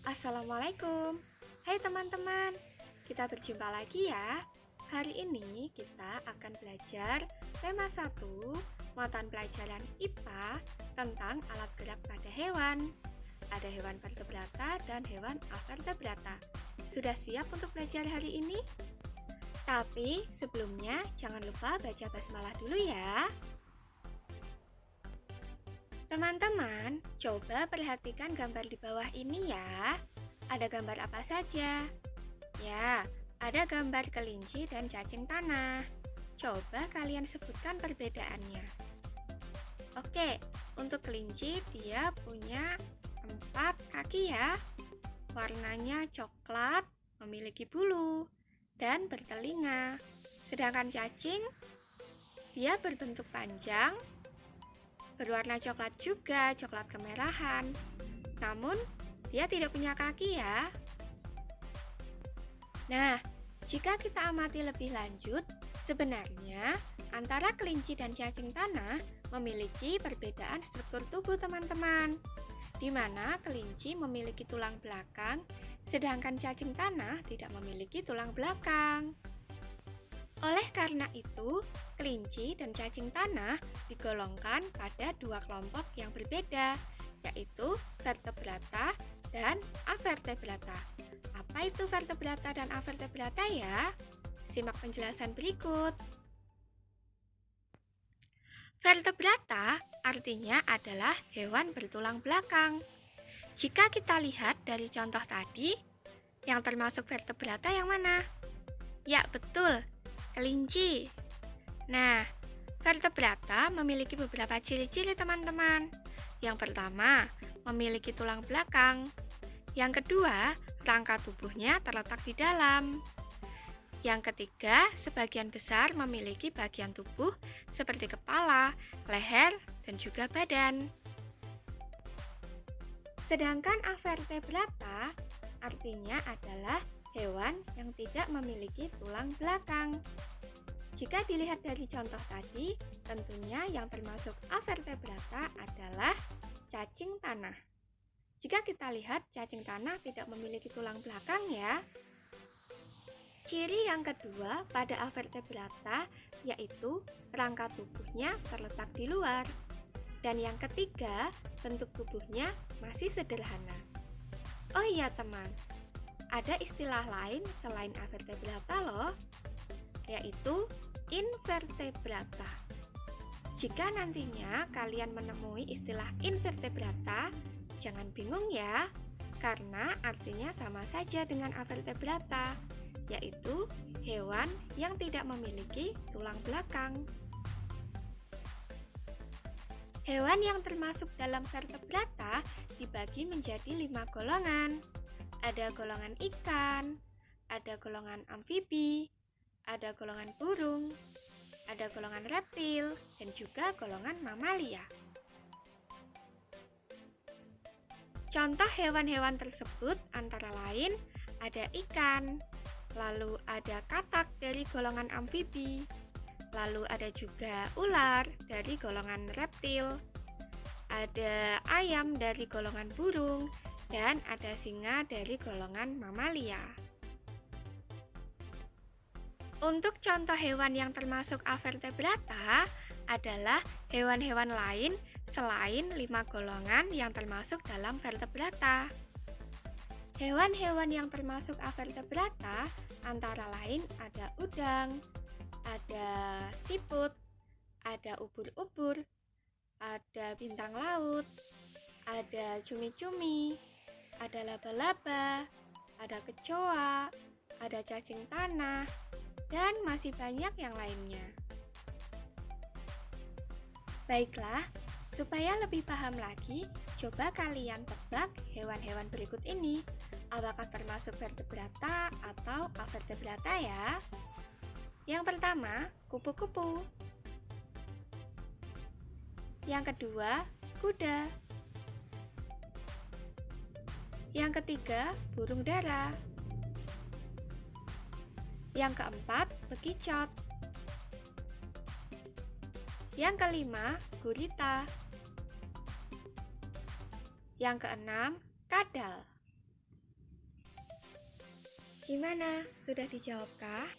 Assalamualaikum. Hai teman-teman, kita berjumpa lagi ya. Hari ini kita akan belajar tema 1 matan pelajaran IPA tentang alat gerak pada hewan. Ada hewan vertebrata dan hewan avertebrata. Sudah siap untuk belajar hari ini? Tapi sebelumnya jangan lupa baca basmalah dulu ya. Teman-teman, coba perhatikan gambar di bawah ini ya. Ada gambar apa saja? Ya, ada gambar kelinci dan cacing tanah. Coba kalian sebutkan perbedaannya. Oke, untuk kelinci dia punya 4 kaki ya. Warnanya coklat, memiliki bulu, dan bertelinga. Sedangkan cacing, dia berbentuk panjang, berwarna coklat juga, coklat kemerahan. Namun, dia tidak punya kaki ya. Nah, jika kita amati lebih lanjut, sebenarnya antara kelinci dan cacing tanah memiliki perbedaan struktur tubuh teman-teman. Di mana kelinci memiliki tulang belakang, sedangkan cacing tanah tidak memiliki tulang belakang. Oleh karena itu, kelinci dan cacing tanah digolongkan pada 2 kelompok yang berbeda, yaitu vertebrata dan avertebrata. Apa itu vertebrata dan avertebrata ya? Simak penjelasan berikut. Vertebrata artinya adalah hewan bertulang belakang. Jika kita lihat dari contoh tadi, yang termasuk vertebrata yang mana? Ya, betul. Kelinci. Nah, vertebrata memiliki beberapa ciri-ciri teman-teman. Yang pertama, memiliki tulang belakang. Yang kedua, rangka tubuhnya terletak di dalam. Yang ketiga, sebagian besar memiliki bagian tubuh seperti kepala, leher, dan juga badan. Sedangkan avertebrata artinya adalah hewan yang tidak memiliki tulang belakang. Jika dilihat dari contoh tadi, tentunya yang termasuk avertebrata adalah cacing tanah. Jika kita lihat, cacing tanah tidak memiliki tulang belakang ya. Ciri yang kedua pada avertebrata yaitu rangka tubuhnya terletak di luar. Dan yang ketiga, bentuk tubuhnya masih sederhana. Oh iya teman, ada istilah lain selain avertebrata loh, yaitu invertebrata. Jika nantinya kalian menemui istilah invertebrata, jangan bingung ya, karena artinya sama saja dengan avertebrata, yaitu hewan yang tidak memiliki tulang belakang. Hewan yang termasuk dalam vertebrata dibagi menjadi 5 golongan. Ada golongan ikan, ada golongan amfibi, ada golongan burung, ada golongan reptil, dan juga golongan mamalia. Contoh hewan-hewan tersebut antara lain ada ikan, lalu ada katak dari golongan amfibi, lalu ada juga ular dari golongan reptil, ada ayam dari golongan burung, dan ada singa dari golongan mamalia. Untuk contoh hewan yang termasuk avertebrata adalah hewan-hewan lain selain 5 golongan yang termasuk dalam vertebrata. Hewan-hewan yang termasuk avertebrata antara lain ada udang, ada siput, ada ubur-ubur, ada bintang laut, ada cumi-cumi, ada laba-laba, ada kecoa, ada cacing tanah, dan masih banyak yang lainnya. Baiklah, supaya lebih paham lagi, coba kalian tebak hewan-hewan berikut ini. Apakah termasuk vertebrata atau avertebrata ya? Yang pertama, kupu-kupu. Yang kedua, kuda. Yang ketiga, burung dara. Yang keempat, bekicot. Yang kelima, gurita. Yang keenam, kadal. Gimana? Sudah dijawabkah?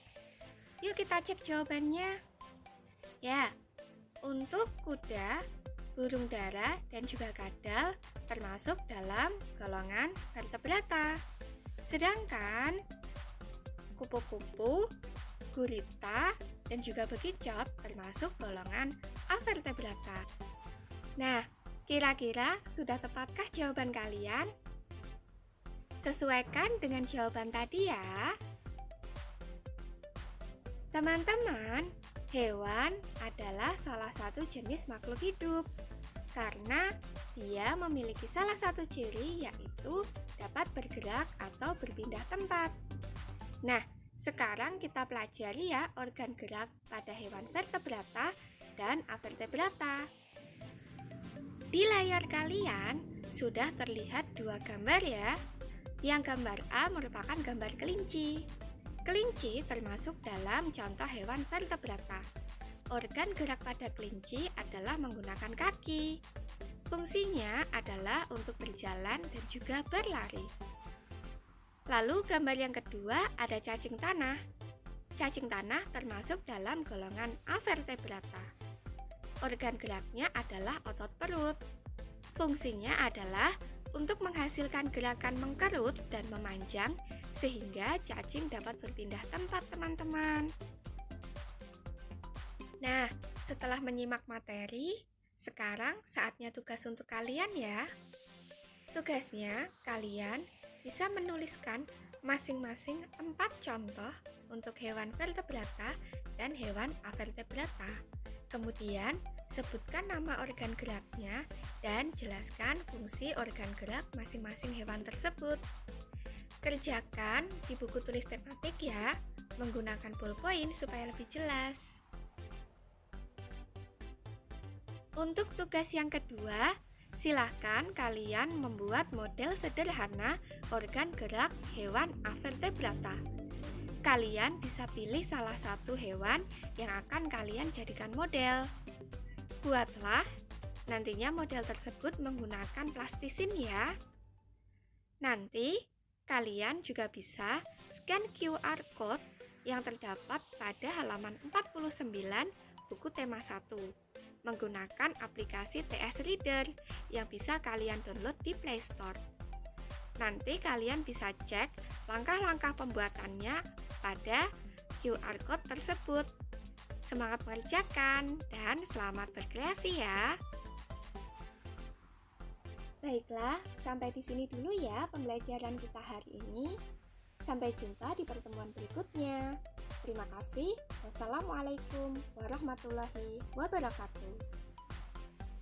Yuk kita cek jawabannya. Ya, untuk kuda, burung dara, dan juga kadal termasuk dalam golongan vertebrata. Sedangkan kupu-kupu, gurita, dan juga bekicot termasuk golongan avertebrata. Nah, kira-kira sudah tepatkah jawaban kalian? Sesuaikan dengan jawaban tadi ya. Teman-teman, hewan adalah salah satu jenis makhluk hidup karena dia memiliki salah satu ciri, yaitu dapat bergerak atau berpindah tempat. Nah, sekarang kita pelajari ya organ gerak pada hewan vertebrata dan avertebrata. Di layar kalian sudah terlihat dua gambar ya. Yang gambar A merupakan gambar kelinci. Kelinci termasuk dalam contoh hewan vertebrata. Organ gerak pada kelinci adalah menggunakan kaki. Fungsinya adalah untuk berjalan dan juga berlari. Lalu gambar yang kedua ada cacing tanah. Cacing tanah termasuk dalam golongan avertebrata. Organ geraknya adalah otot perut. Fungsinya adalah untuk menghasilkan gerakan mengkerut dan memanjang sehingga cacing dapat berpindah tempat, teman-teman. Nah, setelah menyimak materi, sekarang saatnya tugas untuk kalian ya. Tugasnya, kalian bisa menuliskan masing-masing 4 contoh untuk hewan vertebrata dan hewan avertebrata. Kemudian, sebutkan nama organ geraknya dan jelaskan fungsi organ gerak masing-masing hewan tersebut. Kerjakan di buku tulis tematik ya, menggunakan ballpoint supaya lebih jelas. Untuk tugas yang kedua, silahkan kalian membuat model sederhana organ gerak hewan avertebrata. Kalian bisa pilih salah satu hewan yang akan kalian jadikan model. Buatlah, nantinya model tersebut menggunakan plastisin ya. Nanti, kalian juga bisa scan QR code yang terdapat pada halaman 49 buku tema 1 menggunakan aplikasi TS Reader yang bisa kalian download di Play Store. Nanti kalian bisa cek langkah-langkah pembuatannya pada QR code tersebut. Semangat mengerjakan dan selamat berkreasi ya. Baiklah, sampai di sini dulu ya pembelajaran kita hari ini. Sampai jumpa di pertemuan berikutnya. Terima kasih. Wassalamualaikum warahmatullahi wabarakatuh.